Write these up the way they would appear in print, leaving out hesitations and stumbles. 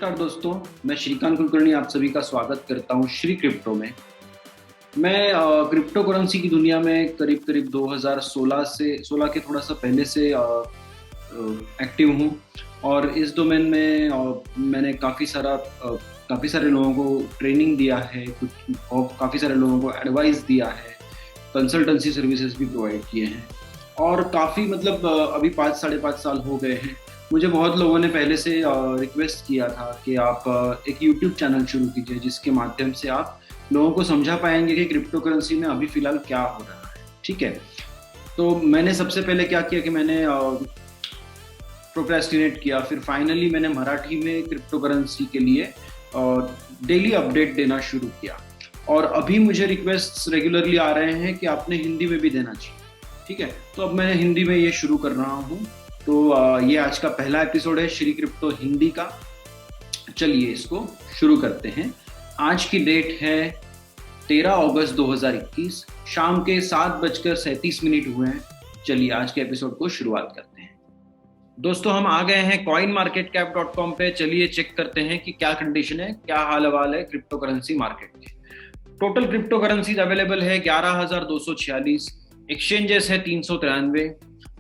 नमस्कार दोस्तों, मैं श्रीकांत कुलकर्णी आप सभी का स्वागत करता हूं श्री क्रिप्टो में। मैं क्रिप्टो करेंसी की दुनिया में करीब 2016 से 16 के थोड़ा सा पहले से एक्टिव हूं और इस डोमेन में मैंने काफ़ी सारे लोगों को ट्रेनिंग दिया है, कुछ और काफ़ी सारे लोगों को एडवाइस दिया है, कंसल्टेंसी सर्विसेज भी प्रोवाइड किए हैं और काफ़ी अभी 5-5.5 साल हो गए हैं। मुझे बहुत लोगों ने पहले से रिक्वेस्ट किया था कि आप एक यूट्यूब चैनल शुरू कीजिए जिसके माध्यम से आप लोगों को समझा पाएंगे कि क्रिप्टो करेंसी में अभी फ़िलहाल क्या हो रहा है। ठीक है, तो मैंने सबसे पहले क्या किया कि मैंने प्रोक्रेस्टिनेट किया, फिर फाइनली मैंने मराठी में क्रिप्टो करेंसी के लिए डेली अपडेट देना शुरू किया और अभी मुझे रिक्वेस्ट रेगुलरली आ रहे हैं कि आपने हिंदी में भी देना चाहिए। ठीक है, तो अब मैं हिंदी में ये शुरू कर रहा हूँ। तो ये आज का पहला एपिसोड है श्री क्रिप्टो हिंदी का। चलिए इसको शुरू करते हैं। आज की डेट है 13 अगस्त 2021, शाम के 7:37 हुए हैं। चलिए आज के एपिसोड को शुरुआत करते हैं। दोस्तों हम आ गए हैं coinmarketcap.com पे। चलिए चेक करते हैं कि क्या कंडीशन है, क्या हाल हवाल है क्रिप्टो करेंसी मार्केट के। टोटल क्रिप्टो करेंसीज अवेलेबल है 11,246, एक्सचेंजेस है 393,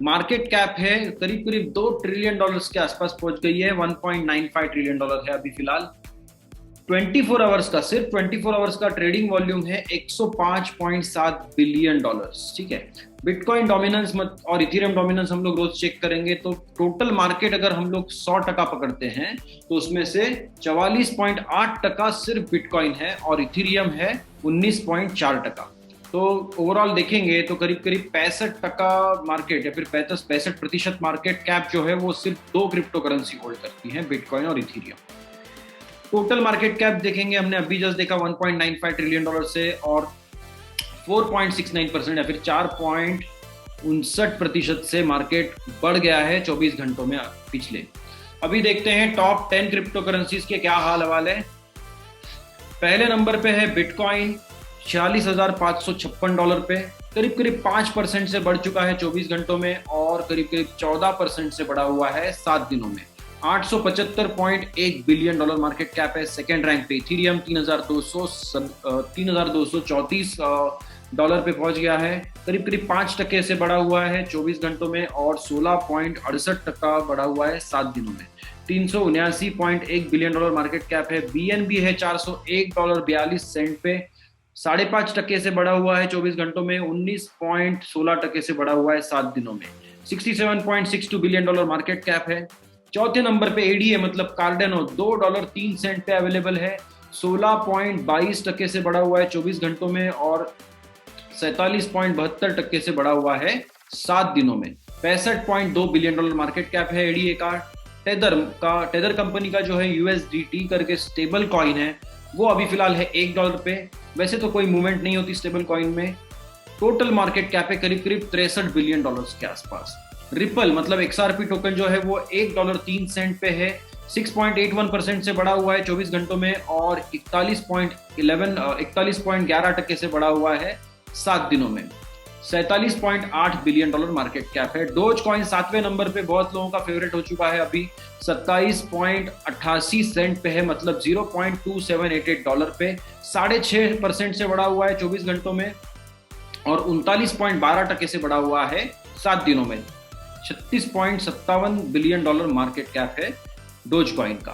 मार्केट कैप है करीब 2 ट्रिलियन डॉलर्स के आसपास पहुंच गई है, 1.95 ट्रिलियन डॉलर है अभी फिलहाल। 24 आवर्स का, सिर्फ 24 आवर्स का ट्रेडिंग वॉल्यूम है 105.7 बिलियन डॉलर्स। ठीक है, बिटकॉइन डोमिनेंस और इथेरियम डोमिनेंस हम लोग रोज चेक करेंगे तो टोटल मार्केट अगर हम लोग 100% पकड़ते हैं तो उसमें से 44.8% सिर्फ बिटकॉइन है और इथेरियम है 19.4%। तो ओवरऑल देखेंगे तो करीब 65% मार्केट या फिर 65% मार्केट कैप जो है वो सिर्फ 2 क्रिप्टो करेंसी होल्ड करती है, बिटकॉइन और इथेरियम। टोटल मार्केट कैप देखेंगे, हमने अभी जस्ट देखा 1.95 ट्रिलियन डॉलर से और 4.69% या फिर 4.59% से मार्केट बढ़ गया है 24 घंटों में पिछले। अभी देखते हैं टॉप 10 क्रिप्टो करेंसीज के क्या हाल हवाल है। पहले नंबर पे है बिटकॉइन 46,556 डॉलर पे, करीब 5% से बढ़ चुका है 24 घंटों में और करीब 14% से बढ़ा हुआ है 7 दिनों में। 875.1 बिलियन डॉलर मार्केट कैप है। सेकेंड रैंक पे इथेरियम 3,234 डॉलर पे पहुंच गया है, करीब 5% से बढ़ा हुआ है 24 घंटों में और 16.68% बढ़ा हुआ है 7 दिनों में। 379.1 बिलियन डॉलर मार्केट कैप है। बीएनबी है $401.42 पे, 5.5% से बढ़ा हुआ है 24 घंटों में, 19.16% से बढ़ा हुआ है 7 दिनों में। 67.62 बिलियन डॉलर मार्केट कैप है। चौथे नंबर पे एडीए मतलब कार्डेनो $2.03 पे अवेलेबल है, 16.22% से बढ़ा हुआ है 24 घंटों में और 47.72% से बढ़ा हुआ है 7 दिनों में। 65.2 बिलियन डॉलर मार्केट कैप है एडीए का। टेदर कंपनी का जो है USDT करके स्टेबल कॉइन है वो अभी फिलहाल है $1 पे। वैसे तो कोई मूवमेंट नहीं होती स्टेबल कॉइन में। टोटल मार्केट कैप है करीब 63 बिलियन डॉलर्स के आसपास। रिपल मतलब XRP टोकन जो है वो $1.03 पे है, 6.81% से बढ़ा हुआ है 24 घंटों में और 41.11% से बढ़ा हुआ है 7 दिनों में। 47.8 बिलियन डॉलर मार्केट कैप है। डोज कॉइन 7वें नंबर पे बहुत लोगों का फेवरेट हो चुका है, अभी 27.88 पे है, मतलब $0.2788 पे, 6.5% से बढ़ा हुआ है 24 घंटों में और 39.12% से बढ़ा हुआ है 7 दिनों में। 36.57 बिलियन डॉलर मार्केट कैप है डोज कॉइन का।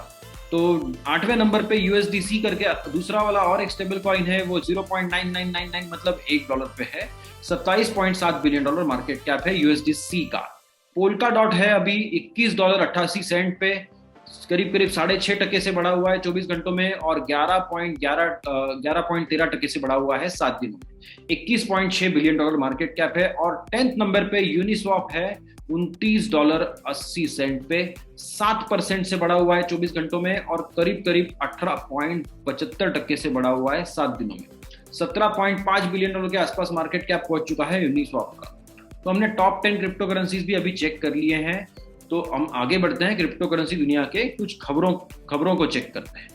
तो 8वें नंबर पे USDC करके दूसरा वाला और एक स्टेबल कॉइन है, वो 0.9999 मतलब $1 पे है, 27.7 बिलियन डॉलर मार्केट कैप है USDC का। पोल्का डॉट है अभी $21.88 पे, करीब 6.5% से बढ़ा हुआ है 24 घंटों में और 11.13% से बढ़ा हुआ है 7 दिनों में। 21.6 बिलियन डॉलर मार्केट कैप है। और 10th नंबर पे यूनिस्वैप है $29.80 पे, 7% से बढ़ा हुआ है 24 घंटों में और करीब 18.75% से बढ़ा हुआ है 7 दिनों में। 17.5 बिलियन डॉलर के आसपास मार्केट कैप पहुंच चुका है यूनिस्वैप का। तो हमने टॉप 10 क्रिप्टो करेंसीज भी अभी चेक कर लिए हैं, तो हम आगे बढ़ते हैं क्रिप्टो करेंसी दुनिया के कुछ खबरों को चेक करते हैं।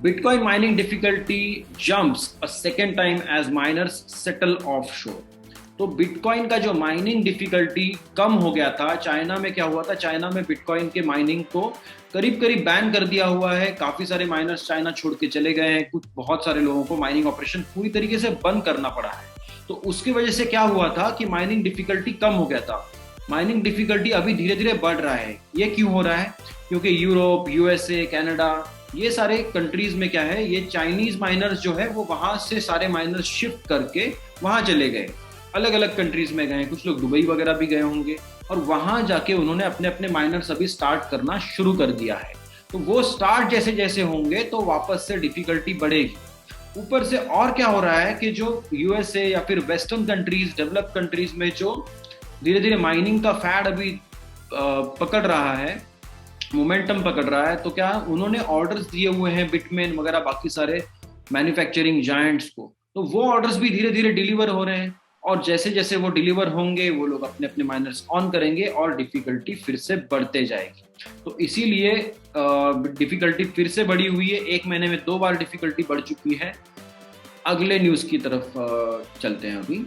Bitcoin mining difficulty jumps a second time as miners settle offshore. तो बिटकॉइन का जो माइनिंग डिफिकल्टी कम हो गया था। चाइना में क्या हुआ था, चाइना में बिटकॉइन के माइनिंग को करीब करीब बैन कर दिया हुआ है। काफी सारे माइनर्स चाइना छोड़ के चले गए हैं, कुछ बहुत सारे लोगों को माइनिंग ऑपरेशन पूरी तरीके से बंद करना पड़ा है। तो उसकी वजह से क्या हुआ था कि माइनिंग डिफिकल्टी कम हो गया था। माइनिंग डिफिकल्टी अभी धीरे धीरे बढ़ रहा है। ये क्यों हो रहा है? क्योंकि यूरोप, यूएसए, कनाडा, ये सारे कंट्रीज में क्या है, ये चाइनीज माइनर्स जो है वो वहां से सारे माइनर्स शिफ्ट करके वहां चले गए, अलग अलग कंट्रीज में गए। कुछ लोग दुबई वगैरह भी गए होंगे और वहां जाके उन्होंने अपने अपने माइनर्स अभी स्टार्ट करना शुरू कर दिया है। तो वो स्टार्ट जैसे जैसे होंगे तो वापस से डिफिकल्टी बढ़ेगी। ऊपर से और क्या हो रहा है कि जो यूएसए या फिर वेस्टर्न कंट्रीज, डेवलप्ड कंट्रीज में जो धीरे धीरे माइनिंग का फैड अभी पकड़ रहा है, मोमेंटम पकड़ रहा है, तो क्या उन्होंने ऑर्डर्स दिए हुए हैं बिटमेन वगैरह बाकी सारे मैन्युफैक्चरिंग जायंट्स को, तो वो ऑर्डर्स भी धीरे धीरे डिलीवर हो रहे हैं। और जैसे जैसे वो डिलीवर होंगे वो लोग अपने अपने माइनर्स ऑन करेंगे और डिफिकल्टी फिर से बढ़ते जाएगी। तो इसीलिए डिफिकल्टी फिर से बढ़ी हुई है। 1 महीने में 2 बार डिफिकल्टी बढ़ चुकी है। अगले न्यूज की तरफ चलते हैं अभी।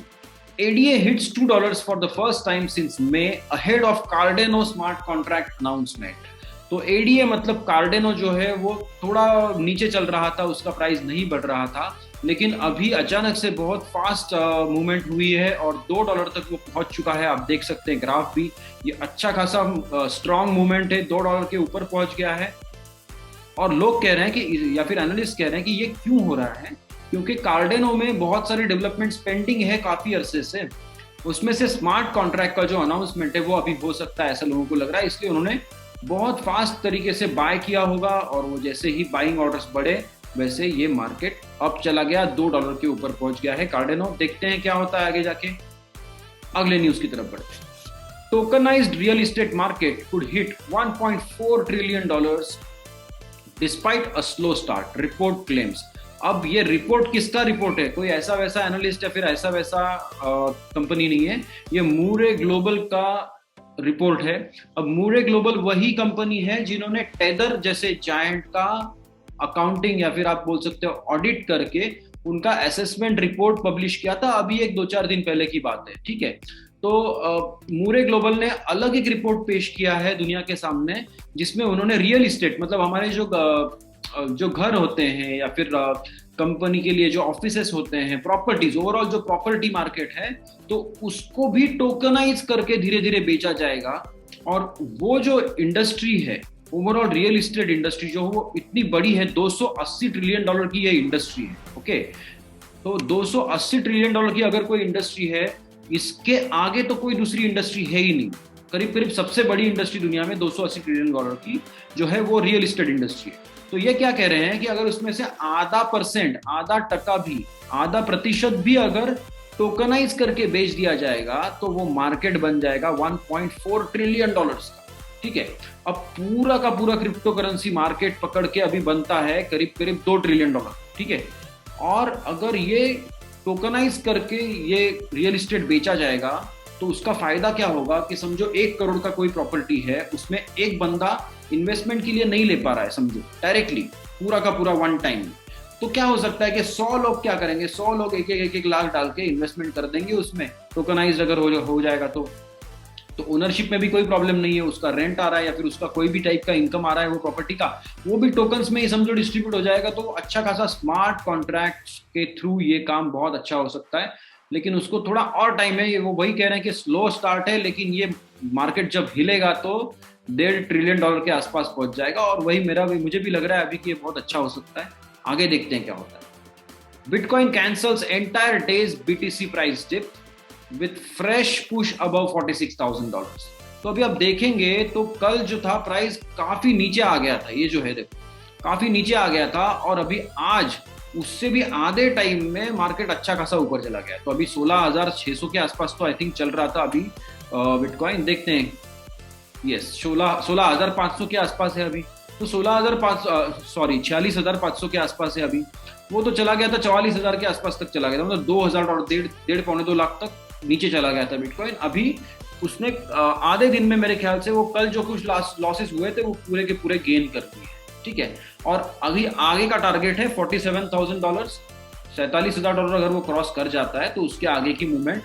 ADA hits $2 for the first time since May ahead of Cardano smart contract announcement। तो ADA मतलब कार्डेनो जो है वो थोड़ा नीचे चल रहा था, उसका प्राइस नहीं बढ़ रहा था, लेकिन अभी अचानक से बहुत फास्ट मूवमेंट हुई है और $2 तक वो पहुंच चुका है। आप देख सकते हैं ग्राफ भी, ये अच्छा खासा स्ट्रॉन्ग मूवमेंट है, $2 के ऊपर पहुंच गया है। और लोग कह रहे हैं कि, या फिर एनालिस्ट कह रहे हैं कि ये क्यों हो रहा है, क्योंकि कार्डेनो में बहुत सारी डेवलपमेंट पेंडिंग है काफी अरसे से। उसमें से स्मार्ट कॉन्ट्रैक्ट का जो अनाउंसमेंट है वो अभी हो सकता है, ऐसा लोगों को लग रहा है। इसलिए उन्होंने बहुत फास्ट तरीके से बाय किया होगा और वो जैसे ही बाइंग ऑर्डर्स बढ़े वैसे ये मार्केट अप चला गया, $2 के ऊपर पहुंच गया है कार्डेनो। देखते हैं क्या होता है आगे जाके। अगले न्यूज की तरफ बढ़ते हैं। Tokenized real estate market could hit $1.4 trillion despite a slow start, report claims. अब ये रिपोर्ट किसका रिपोर्ट है? कोई ऐसा वैसा एनालिस्ट या फिर ऐसा वैसा कंपनी नहीं है, ये मूरे ग्लोबल का रिपोर्ट है। अब मूरे ग्लोबल वही कंपनी है जिन्होंने टेदर जैसे जायंट का अकाउंटिंग या फिर आप बोल सकते हो ऑडिट करके उनका असेसमेंट रिपोर्ट पब्लिश किया था, अभी एक 2-4 दिन पहले की बात है, ठीक है। तो मूरे ग्लोबल ने अलग एक रिपोर्ट पेश किया है दुनिया के सामने, जिसमें उन्होंने रियल इस्टेट मतलब हमारे जो घर होते हैं या फिर कंपनी के लिए जो ऑफिसेस होते हैं, प्रॉपर्टीज, ओवरऑल जो प्रॉपर्टी मार्केट है, तो उसको भी टोकनाइज करके धीरे धीरे बेचा जाएगा। और वो जो इंडस्ट्री है, ओवरऑल रियल एस्टेट इंडस्ट्री जो वो इतनी बड़ी है, $280 ट्रिलियन की ये इंडस्ट्री है, ओके। तो $280 ट्रिलियन की अगर कोई इंडस्ट्री है, इसके आगे तो कोई दूसरी इंडस्ट्री है ही नहीं। करीब करीब सबसे बड़ी इंडस्ट्री दुनिया में $280 ट्रिलियन की जो है वो रियल एस्टेट इंडस्ट्री है। तो ये क्या कह रहे हैं कि अगर उसमें से आधा प्रतिशत भी अगर टोकनाइज करके बेच दिया जाएगा तो वो मार्केट बन जाएगा $1.4 ट्रिलियन का, ठीक है। अब पूरा का पूरा क्रिप्टो करेंसी मार्केट पकड़ के अभी बनता है करीब करीब $2 ट्रिलियन, ठीक है। और अगर ये टोकनाइज करके ये रियल एस्टेट बेचा जाएगा तो उसका फायदा क्या होगा कि समझो 1 करोड़ का कोई प्रॉपर्टी है, उसमें एक बंदा इन्वेस्टमेंट के लिए नहीं ले पा रहा है, समझो डायरेक्टली पूरा का पूरा वन टाइम, तो क्या हो सकता है कि 100 लोग क्या करेंगे, 100 लोग एक लाख डाल के इन्वेस्टमेंट कर देंगे उसमें, टोकनाइज अगर हो जाएगा तो ओनरशिप में भी कोई प्रॉब्लम नहीं है, उसका रेंट आ रहा है या फिर उसका कोई भी टाइप का इनकम आ रहा है वो प्रॉपर्टी का, वो भी टोकन्स में ही समझो डिस्ट्रीब्यूट हो जाएगा। तो अच्छा खासा स्मार्ट कॉन्ट्रैक्ट के थ्रू ये काम बहुत अच्छा हो सकता है, लेकिन उसको थोड़ा और टाइम है। ये वो वही कह रहे हैं कि स्लो स्टार्ट है, लेकिन ये मार्केट जब हिलेगा तो $1.5 ट्रिलियन के आसपास पहुंच जाएगा। और वही मुझे भी लग रहा है अभी कि ये बहुत अच्छा हो सकता है। आगे देखते हैं क्या होता है। Bitcoin cancels entire days BTC price dip with fresh push above $46,000। तो अभी आप देखेंगे तो कल जो था प्राइस काफी नीचे आ गया था, ये जो है देखो काफी नीचे आ गया था, और अभी आज उससे भी आधे टाइम में मार्केट अच्छा खासा ऊपर चला गया। तो अभी 16,600 के आसपास तो आई थिंक चल रहा था अभी बिटकॉइन। देखते हैं, यस 16,500 के आसपास है अभी। तो 46,500 के आसपास है अभी। वो तो चला गया था 44,000 के आसपास तक चला गया था, मतलब $2,000 $1.5-2 लाख तक नीचे चला गया था बिटकॉइन। अभी उसने आधे दिन में मेरे ख्याल से वो कल जो कुछ लॉसेस हुए थे वो पूरे के पूरे गेन कर दिए, ठीक है। और अभी आगे का टारगेट है $47,000, $47,000 अगर वो क्रॉस कर जाता है तो उसके आगे की मूवमेंट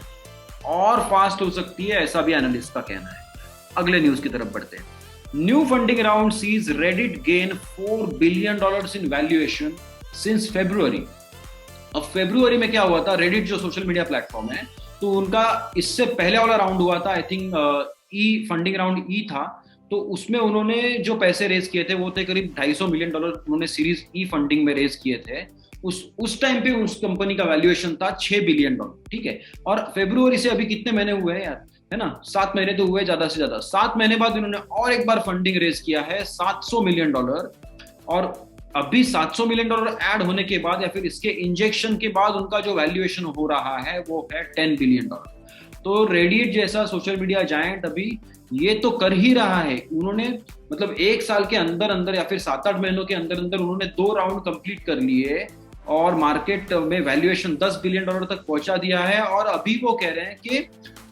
और फास्ट हो सकती है, ऐसा भी एनालिस्ट का कहना है। अगले न्यूज की तरफ बढ़ते हैं। New funding round sees Reddit gain $4 billion in valuation since February. अब फेब्रुअरी में क्या हुआ था, रेडिट जो सोशल मीडिया प्लेटफॉर्म है, तो उनका इससे पहले वाला राउंड हुआ था, I think E funding round E था, तो उसमें उन्होंने जो पैसे रेज किए थे वो थे करीब $250 मिलियन उन्होंने सीरीज ई फंडिंग में रेज किए थे। उस टाइम पे उस कंपनी का वैल्यूएशन था $6 बिलियन, ठीक है। और फेब्रुअरी से अभी कितने महीने हुए हैं यार, है ना, 7 महीने तो हुए ज्यादा से ज्यादा। 7 महीने बाद उन्होंने और एक बार फंडिंग रेज किया है $700 मिलियन, और अभी $700 मिलियन ऐड होने के बाद या फिर इसके इंजेक्शन के बाद उनका जो वैल्यूएशन हो रहा है वो है $10 बिलियन। तो रेडिट जैसा सोशल मीडिया जायंट अभी ये तो कर ही रहा है, उन्होंने मतलब 1 साल के अंदर अंदर या फिर 7-8 महीनों के अंदर अंदर उन्होंने 2 राउंड कंप्लीट कर लिए और मार्केट में वैल्यूएशन $10 बिलियन तक पहुंचा दिया है। और अभी वो कह रहे हैं कि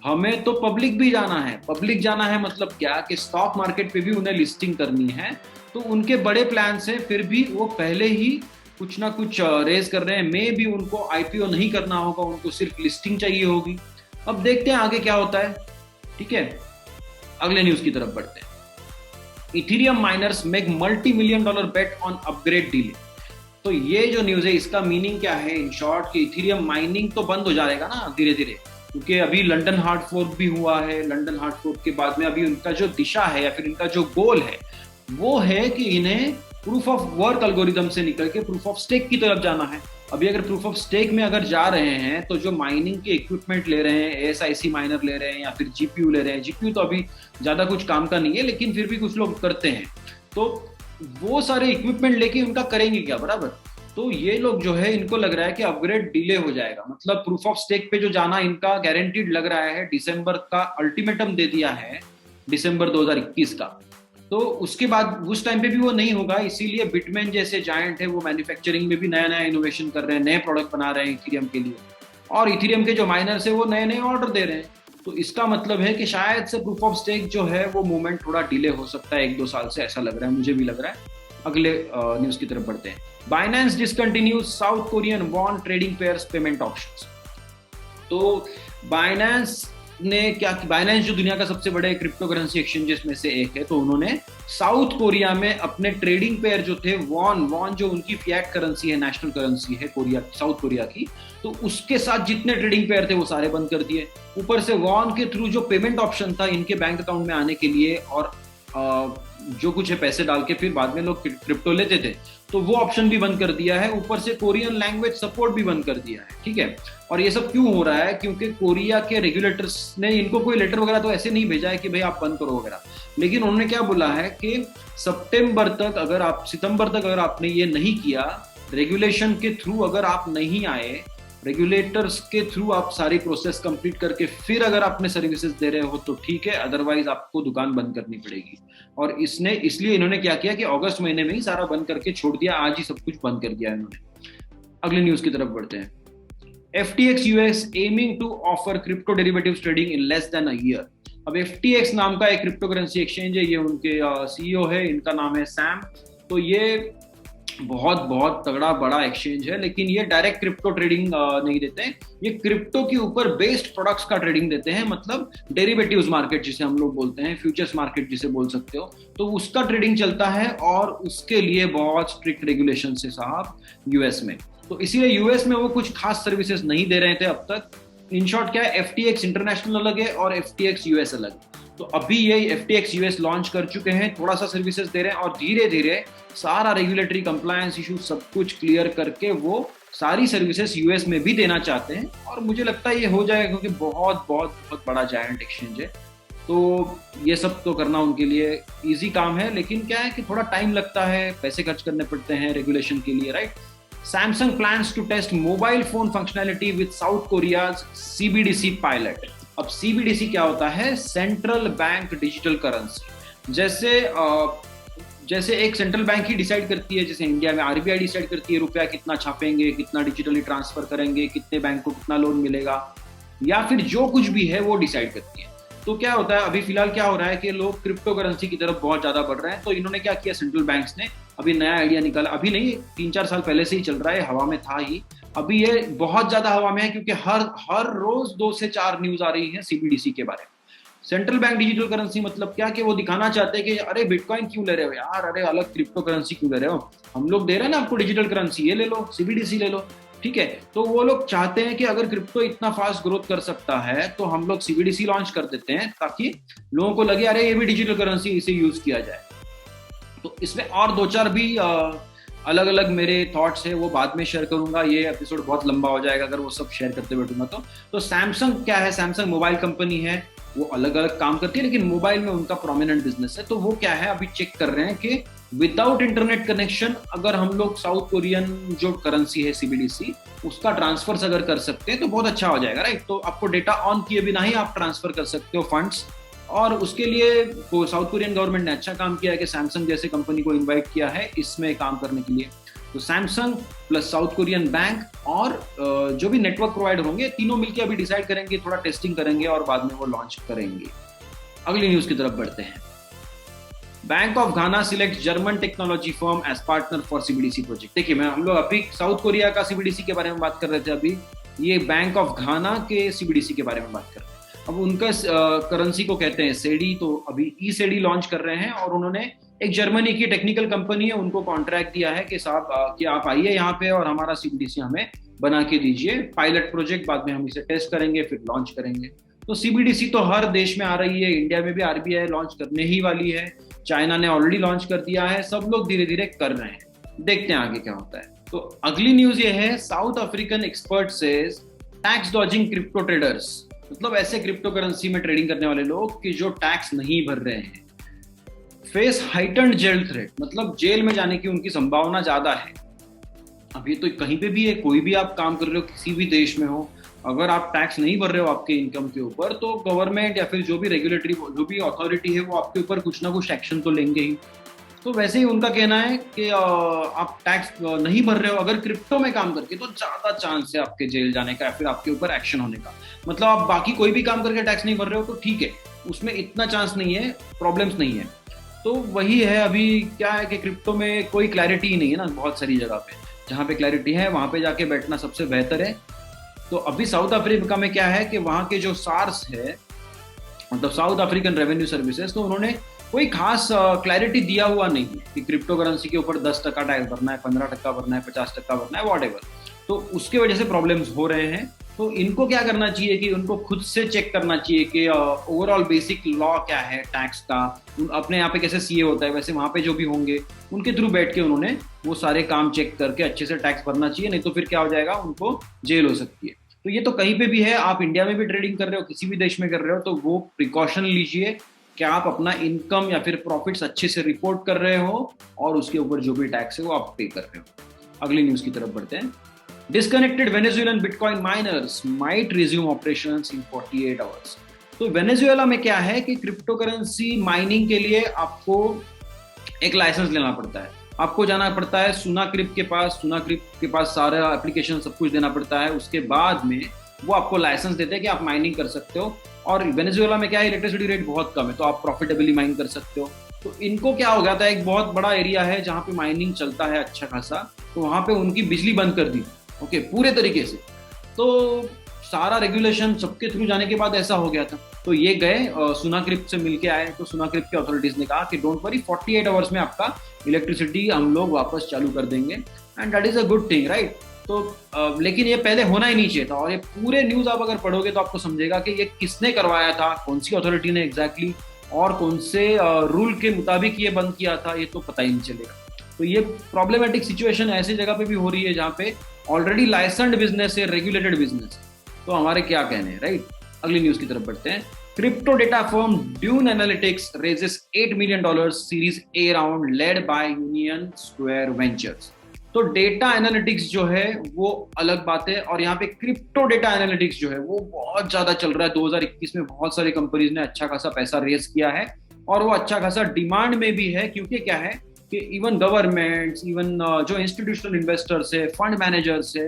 हमें तो पब्लिक भी जाना है। पब्लिक जाना है मतलब क्या, कि स्टॉक मार्केट पे भी उन्हें लिस्टिंग करनी है। तो उनके बड़े प्लान से फिर भी वो पहले ही कुछ ना कुछ रेज कर रहे हैं। मे भी उनको आईपीओ नहीं करना होगा, उनको सिर्फ लिस्टिंग चाहिए होगी। अब देखते हैं आगे क्या होता है, ठीक है। अगले न्यूज की तरफ बढ़ते हैं। Ethereum miners make $multi-million bet on upgrade delay. तो ये जो न्यूज है इसका मीनिंग क्या है, इन शॉर्ट, कि इथेरियम माइनिंग तो बंद हो जाएगा ना धीरे धीरे, क्योंकि अभी लंदन हार्ड फोर्क भी हुआ है। लंदन हार्ड फोर्क के बाद में अभी उनका जो दिशा है या फिर इनका जो गोल है वो है कि इन्हें प्रूफ ऑफ वर्क एल्गोरिदम से निकल के प्रूफ ऑफ स्टेक की तरफ जाना है। अभी अगर प्रूफ ऑफ स्टेक में अगर जा रहे हैं तो जो माइनिंग के इक्विपमेंट ले रहे हैं, ASIC माइनर ले रहे हैं या फिर GPU ले रहे हैं, GPU तो अभी ज्यादा कुछ काम का नहीं है लेकिन फिर भी कुछ लोग करते हैं, तो वो सारे इक्विपमेंट लेके उनका करेंगे क्या, बराबर। तो ये लोग जो है इनको लग रहा है कि अपग्रेड डिले हो जाएगा, मतलब प्रूफ ऑफ स्टेक पे जो जाना इनका गारंटीड लग रहा है। दिसंबर का अल्टीमेटम दे दिया है, दिसंबर 2021 का, तो उसके बाद उस टाइम पे भी वो नहीं होगा। इसीलिए बिटमेन जैसे जायंट है वो मैन्युफैक्चरिंग में भी नया नया इनोवेशन कर रहे हैं, नए प्रोडक्ट बना रहे हैं इथेरियम के लिए, और इथेरियम के जो माइनर्स है वो नए नए ऑर्डर दे रहे हैं। तो इसका मतलब है कि शायद से प्रूफ ऑफ स्टेक जो है वो मूवमेंट थोड़ा डिले हो सकता है 1-2 साल से, ऐसा लग रहा है, मुझे भी लग रहा है। अगले न्यूज की तरफ बढ़ते हैं। Binance discontinues South Korean won trading pairs payment options. तो बाइनेंस ने क्या, बाइनेंस जो दुनिया का सबसे बड़े क्रिप्टो करेंसी एक्सचेंजेस में से एक है, तो उन्होंने साउथ कोरिया में अपने ट्रेडिंग पेयर जो थे वॉन जो उनकी फिएट करेंसी है, नेशनल करेंसी है कोरिया, साउथ कोरिया की, तो उसके साथ जितने ट्रेडिंग पेयर थे वो सारे बंद कर दिए। ऊपर से वॉन के थ्रू जो पेमेंट ऑप्शन था इनके बैंक अकाउंट में आने के लिए, और जो कुछ है पैसे डाल के फिर बाद में लोग क्रिप्टो लेते थे, तो वो ऑप्शन भी बंद कर दिया है। ऊपर से कोरियन लैंग्वेज सपोर्ट भी बंद कर दिया है, ठीक है। और ये सब क्यों हो रहा है, क्योंकि कोरिया के रेगुलेटर्स ने इनको कोई लेटर वगैरह तो ऐसे नहीं भेजा है कि भाई आप बंद करो वगैरह, लेकिन उन्होंने क्या बोला है कि सितंबर तक अगर आपने ये नहीं किया, रेगुलेशन के थ्रू अगर आप नहीं आए, रेगुलेटर्स के थ्रू आप सारी प्रोसेस कंप्लीट करके फिर अगर आपने सर्विसेज दे रहे हो तो ठीक है, अदरवाइज आपको दुकान बंद करनी पड़ेगी। और इसलिए इन्होंने क्या किया कि अगस्त महीने में ही सारा बंद करके छोड़ दिया, आज ही सब कुछ बंद कर दिया इन्होंने। अगले न्यूज की तरफ बढ़ते हैं। FTX US aiming to offer crypto derivatives trading in less than a year. अब FTX नाम का एक क्रिप्टो करेंसी एक्सचेंज है, ये उनके CEO है, इनका नाम है सैम। तो ये बहुत बहुत तगड़ा बड़ा एक्सचेंज है, लेकिन ये डायरेक्ट क्रिप्टो ट्रेडिंग नहीं देते हैं, ये क्रिप्टो के ऊपर बेस्ड प्रोडक्ट्स का ट्रेडिंग देते हैं, मतलब डेरिवेटिव्स मार्केट जिसे हम लोग बोलते हैं, फ्यूचर्स मार्केट जिसे बोल सकते हो, तो उसका ट्रेडिंग चलता है। और उसके लिए बहुत स्ट्रिक्ट रेगुलेशन है साहब यूएस में, तो इसीलिए यूएस में वो कुछ खास सर्विसेज नहीं दे रहे थे अब तक। इन शॉर्ट क्या है, FTX इंटरनेशनल अलग है और FTX US अलग है। तो अभी ये FTX US लॉन्च कर चुके हैं, थोड़ा सा सर्विसेज दे रहे हैं, और धीरे धीरे सारा रेगुलेटरी कंप्लायंस इशू सब कुछ क्लियर करके वो सारी सर्विसेज यूएस में भी देना चाहते हैं। और मुझे लगता है ये हो जाएगा, क्योंकि बहुत बहुत बहुत बड़ा जायंट एक्सचेंज है, तो ये सब तो करना उनके लिए इजी काम है। लेकिन क्या है कि थोड़ा टाइम लगता है, पैसे खर्च करने पड़ते हैं रेगुलेशन के लिए, right. Samsung plans to test mobile phone functionality with South Korea's CBDC pilot। अब CBDC क्या होता है, सेंट्रल बैंक डिजिटल करेंसी। जैसे एक सेंट्रल बैंक ही डिसाइड करती है, जैसे इंडिया में RBI डिसाइड करती है रुपया कितना छापेंगे, कितना डिजिटली ट्रांसफर करेंगे, कितने बैंक को कितना लोन मिलेगा, या फिर जो कुछ भी है वो डिसाइड करती है। तो क्या होता है, अभी फिलहाल क्या हो रहा है कि लोग क्रिप्टो करेंसी की तरफ बहुत ज्यादा बढ़ रहे हैं। तो इन्होंने क्या किया, सेंट्रल बैंक्स ने अभी नया आइडिया निकाला, अभी नहीं 3-4 साल पहले से ही चल रहा है, हवा में था ही, अभी ये बहुत ज्यादा हवा में है, क्योंकि हर हर रोज 2 से 4 न्यूज आ रही है सीबीडीसी के बारे में। सेंट्रल बैंक डिजिटल करेंसी मतलब क्या, कि वो दिखाना चाहते हैं कि अरे बिटकॉइन क्यों ले रहे हो यार, अरे अलग क्रिप्टो करेंसी क्यों ले रहे हो, हम लोग दे रहे हैं ना आपको डिजिटल करेंसी, ये ले लो, सीबीडीसी ले लो। ठीक है, तो वो लोग चाहते हैं कि अगर क्रिप्टो इतना फास्ट ग्रोथ कर सकता है तो हम लोग सीबीडीसी लॉन्च कर देते हैं, ताकि लोगों को लगे अरे ये भी डिजिटल करेंसी, इसे यूज किया जाए। तो इसमें और 2-4 भी अलग अलग मेरे थॉट्स है, वो बाद में शेयर करूंगा, ये एपिसोड बहुत लंबा हो जाएगा अगर वो सब शेयर करते बैठूंगा तो सैमसंग क्या है, सैमसंग मोबाइल कंपनी है, वो अलग अलग काम करती है, लेकिन मोबाइल में उनका प्रोमिनेंट बिजनेस है। तो वो क्या है, अभी चेक कर रहे हैं कि विदाउट इंटरनेट कनेक्शन अगर हम लोग साउथ कोरियन जो करेंसी है सीबीडीसी, उसका ट्रांसफर अगर कर सकते हैं तो बहुत अच्छा हो जाएगा, राइट। तो आपको डेटा ऑन किए बिना ही आप ट्रांसफर कर सकते हो फंड्स, और उसके लिए साउथ कोरियन गवर्नमेंट ने अच्छा काम किया है कि सैमसंग जैसे कंपनी को इनवाइट किया है इसमें काम करने के लिए। तो Samsung plus south Korean bank और जो भी नेटवर्क प्रोवाइडर होंगे, तीनों मिलकर अभी डिसाइड करेंगे, थोड़ा टेस्टिंग करेंगे और बाद में वो लॉन्च करेंगे। अगली न्यूज की तरफ बढ़ते हैं। Bank of Ghana select German technology firm as partner for CBDC project. देखिए, हम लोग अभी साउथ कोरिया का सीबीडीसी के बारे में बात कर रहे थे, अभी ये बैंक ऑफ घाना के सीबीडीसी के बारे में बात कर रहे हैं। अब उनका करेंसी को कहते हैं सेडी, तो अभी ई सेडी लॉन्च कर रहे हैं, और उन्होंने एक जर्मनी की टेक्निकल कंपनी है उनको कॉन्ट्रैक्ट दिया है कि साहब कि आप आइए यहाँ पे और हमारा सीबीडीसी हमें बना के दीजिए, पायलट प्रोजेक्ट, बाद में हम इसे टेस्ट करेंगे फिर लॉन्च करेंगे। तो सीबीडीसी तो हर देश में आ रही है, इंडिया में भी आरबीआई लॉन्च करने ही वाली है, चाइना ने ऑलरेडी लॉन्च कर दिया है, सब लोग धीरे धीरे कर रहे हैं, देखते हैं आगे क्या होता है। तो अगली न्यूज ये है, south African expert says tax dodging crypto traders, मतलब ऐसे क्रिप्टो करेंसी में ट्रेडिंग करने वाले लोग कि जो टैक्स नहीं भर रहे हैं, फेस हाइटन्ड जेल थ्रेट, मतलब जेल में जाने की उनकी संभावना ज्यादा है। अब ये तो कहीं पे भी है, कोई भी आप काम कर रहे हो किसी भी देश में हो, अगर आप टैक्स नहीं भर रहे हो आपके इनकम के ऊपर, तो गवर्नमेंट या फिर जो भी रेगुलेटरी जो भी अथॉरिटी है वो आपके ऊपर कुछ ना कुछ एक्शन तो लेंगे ही। तो वैसे ही उनका कहना है कि आप टैक्स नहीं भर रहे हो अगर क्रिप्टो में काम करके, तो ज्यादा चांस है आपके जेल जाने का या फिर आपके ऊपर एक्शन होने का। मतलब आप बाकी कोई भी काम करके टैक्स नहीं भर रहे हो तो ठीक है, उसमें इतना चांस नहीं है, प्रॉब्लम्स नहीं है। तो वही है, अभी क्या है कि क्रिप्टो में कोई क्लैरिटी ही नहीं है ना, बहुत सारी जगह पे जहाँ पे क्लैरिटी है वहां पे जाके बैठना सबसे बेहतर है। तो अभी साउथ अफ्रीका में क्या है कि वहां के जो सार्स है, मतलब साउथ अफ्रीकन रेवेन्यू सर्विसेज, तो उन्होंने कोई खास क्लैरिटी दिया हुआ नहीं है कि क्रिप्टो करेंसी के ऊपर 10% टैक्स भरना है, 15% भरना है, 50% भरना है, व्हाटएवर। तो उसके वजह से प्रॉब्लम्स हो रहे हैं। तो इनको क्या करना चाहिए कि उनको खुद से चेक करना चाहिए कि ओवरऑल बेसिक लॉ क्या है टैक्स का, अपने यहाँ पे कैसे सीए होता है वैसे वहाँ पे जो भी होंगे उनके थ्रू बैठ के उन्होंने वो सारे काम चेक करके अच्छे से टैक्स भरना चाहिए, नहीं तो फिर क्या हो जाएगा, उनको जेल हो सकती है। तो ये तो कहीं पे भी है, आप इंडिया में भी ट्रेडिंग कर रहे हो, किसी भी देश में कर रहे हो, तो वो प्रिकॉशन लीजिए कि आप अपना इनकम या फिर प्रॉफिट्स अच्छे से रिपोर्ट कर रहे हो और उसके ऊपर जो भी टैक्स है वो आप पे कर रहे हो। अगली न्यूज की तरफ बढ़ते हैं। Disconnected Venezuelan Bitcoin miners might resume operations in 48 hours. तो वेनेजुएला में क्या है कि क्रिप्टो करेंसी माइनिंग के लिए आपको एक लाइसेंस लेना पड़ता है, आपको जाना पड़ता है सुनाक्रिप के पास, सुनाक्रिप के पास सारा एप्लीकेशन सब कुछ देना पड़ता है, उसके बाद में वो आपको लाइसेंस देते हैं कि आप माइनिंग कर सकते हो। और वेनेजुएला में क्या है, इलेक्ट्रिसिटी रेट बहुत कम है, तो आप प्रॉफिटेबली माइन कर सकते हो। तो इनको क्या हो गया था, एक बहुत बड़ा एरिया है जहाँ पे माइनिंग चलता है अच्छा खासा, तो वहाँ पे उनकी बिजली बंद कर दी, ओके, पूरे तरीके से। तो सारा रेगुलेशन सबके थ्रू जाने के बाद ऐसा हो गया था। तो ये गए सुनाक्रिप से मिलके आए, तो सुनाक्रिप के अथॉरिटीज ने कहा कि डोंट वरी, 48 आवर्स में आपका इलेक्ट्रिसिटी हम लोग वापस चालू कर देंगे, and that is a good thing, right. तो लेकिन ये पहले होना ही नहीं चाहिए था, और ये पूरे न्यूज आप अगर पढ़ोगे तो आपको समझेगा कि ये किसने करवाया था, कौन सी अथॉरिटी ने एग्जैक्टली, और कौन से रूल के मुताबिक ये बंद किया था, ये तो पता ही नहीं चलेगा। तो ये प्रॉब्लमेटिक सिचुएशन ऐसी जगह पे भी हो रही है जहाँ पे ऑलरेडी लाइसेंस्ड बिजनेस है, रेगुलेटेड बिजनेस, तो हमारे क्या कहने हैं, राइट। अगली न्यूज की तरफ बढ़ते हैं। Crypto data firm dune analytics raises $8 million series A round led by union square ventures. तो डेटा एनालिटिक्स जो है वो अलग बात है, और यहाँ पे क्रिप्टो डेटा एनालिटिक्स जो है वो बहुत ज्यादा चल रहा है। 2021 में बहुत सारी कंपनीज ने अच्छा खासा पैसा रेज किया है, और वो अच्छा खासा डिमांड में भी है, क्योंकि क्या है कि इवन गवर्नमेंट्स, इवन जो इंस्टीट्यूशनल इन्वेस्टर्स है, फंड मैनेजर्स है,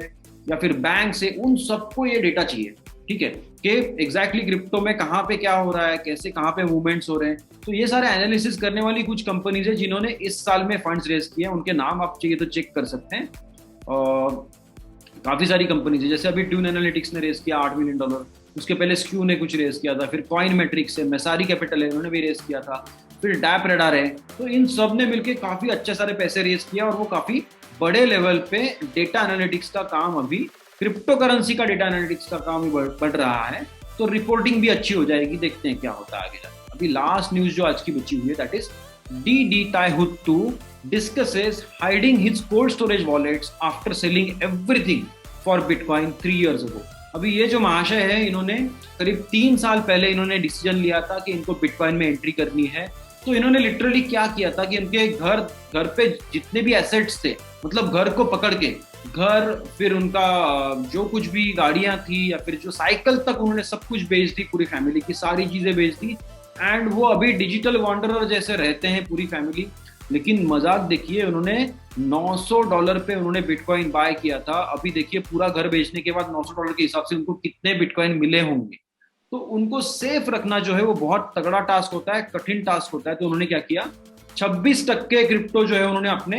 या फिर बैंक से, उन सबको ये डेटा चाहिए, ठीक है, कि एग्जैक्टली क्रिप्टो में कहाँ पे क्या हो रहा है, कैसे कहाँ पे मूवमेंट्स हो रहे हैं। तो ये सारे एनालिसिस करने वाली कुछ कंपनीज है जिन्होंने इस साल में फंड्स रेज किए हैं, उनके नाम आप चाहिए तो चेक कर सकते हैं। काफी सारी कंपनीज है, जैसे अभी ट्यून एनालिटिक्स ने रेस किया $8 मिलियन, उसके पहले स्क्यू ने कुछ रेस किया था, फिर कॉइन मेट्रिक्स है, मेसारी कैपिटल है, उन्होंने भी रेस किया था, फिर डैप रेडार है। तो इन सब ने मिलकर काफी अच्छे सारे पैसे रेस किया और वो काफी बड़े लेवल पे डेटा एनालिटिक्स का काम अभी, क्रिप्टो करेंसी का डेटा एनालिटिक्स का काम भी बढ़ रहा है। तो रिपोर्टिंग भी अच्छी हो जाएगी, देखते हैं क्या होता है आगे जाकर। अभी लास्ट न्यूज जो आज की बची हुई है, दैट इज डी ताइहुड 2 discusses hiding his cold storage wallets after selling everything for Bitcoin 3 years ago। अभी ये जो महाशय है, इन्होंने करीब 3 साल पहले इन्होंने डिसीजन लिया था कि इनको बिटकॉइन में एंट्री करनी है। तो इन्होंने लिटरली क्या किया था कि उनके घर पे जितने भी एसेट्स थे, मतलब घर को पकड़ के, घर, फिर उनका जो कुछ भी गाड़ियां थी या फिर जो साइकिल तक, उन्होंने सब कुछ बेच दी, पूरी फैमिली की सारी चीजें बेच दी। एंड वो अभी डिजिटल वॉन्डरर जैसे रहते हैं पूरी फैमिली। लेकिन मजाक देखिए, उन्होंने $900 पे उन्होंने बिटकॉइन बाय किया था। अभी देखिए पूरा घर बेचने के बाद $900 के हिसाब से उनको कितने बिटकॉइन मिले होंगे। तो उनको सेफ रखना जो है वो बहुत तगड़ा टास्क होता है, कठिन टास्क होता है। तो उन्होंने क्या किया, 26% क्रिप्टो जो है उन्होंने अपने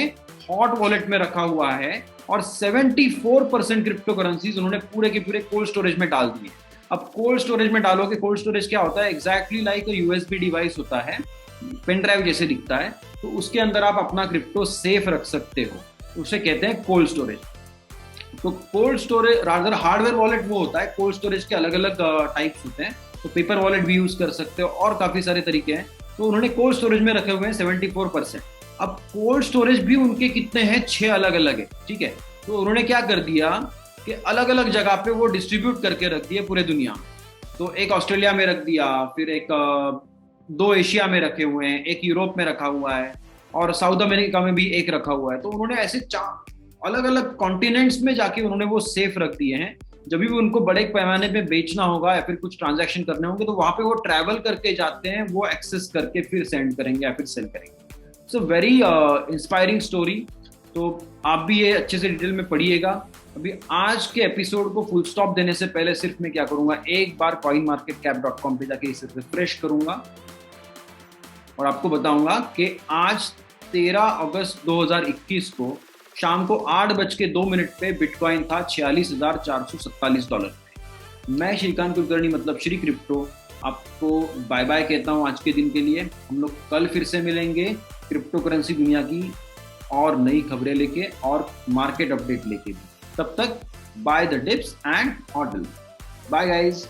हॉट वॉलेट में रखा हुआ है और 74% क्रिप्टो करेंसीज उन्होंने पूरे के पूरे कोल्ड स्टोरेज में डाल दिए। अब कोल्ड स्टोरेज में डालोगे, कोल्ड स्टोरेज क्या होता है, एग्जैक्टली लाइक यूएसबी डिवाइस होता है, पेन ड्राइव जैसे दिखता है। तो उसके अंदर आप अपना क्रिप्टो सेफ रख सकते हो, उसे कहते हैं कोल्ड स्टोरेज। तो कोल्ड स्टोरेज, अगर हार्डवेयर वॉलेट वो होता है, कोल्ड स्टोरेज के अलग अलग टाइप्स होते हैं। तो पेपर वॉलेट भी यूज कर सकते हो और काफी सारे तरीके हैं। तो उन्होंने कोल्ड स्टोरेज में रखे हुए हैं 74%। अब कोल्ड स्टोरेज भी उनके कितने हैं, 6 अलग अलग है, ठीक है। तो उन्होंने क्या कर दिया कि अलग अलग जगह पे वो डिस्ट्रीब्यूट करके रख दिए पूरे दुनिया में। तो एक ऑस्ट्रेलिया में रख दिया, फिर एक 2 एशिया में रखे हुए हैं, एक यूरोप में रखा हुआ है और साउथ अमेरिका में भी एक रखा हुआ है। तो उन्होंने ऐसे 4 अलग अलग कॉन्टिनेंट्स में जाके उन्होंने वो सेफ रख दिए हैं। जब भी उनको बड़े पैमाने पे बेचना होगा या फिर कुछ ट्रांजैक्शन करने होंगे, तो वहां पे वो ट्रैवल करके जाते हैं, वो एक्सेस करके फिर सेंड करेंगे या फिर सेल करेंगे। So very inspiring story. तो आप भी ये अच्छे से डिटेल में पढ़िएगा। अभी आज के एपिसोड को फुल स्टॉप देने से पहले सिर्फ मैं क्या करूंगा, एक बार coinmarketcap.com पे जाके इसे रिफ्रेश करूंगा और आपको बताऊंगा कि आज 13 अगस्त 2021 को शाम को 8:02 पे बिटकॉइन था $46,447। मैं श्रीकांत कुलकर्णी, मतलब श्री क्रिप्टो, आपको बाय बाय कहता हूं आज के दिन के लिए। हम लोग कल फिर से मिलेंगे क्रिप्टो करेंसी दुनिया की और नई खबरें लेके और मार्केट अपडेट लेके भी। तब तक buy the dips and HODL. Bye guys.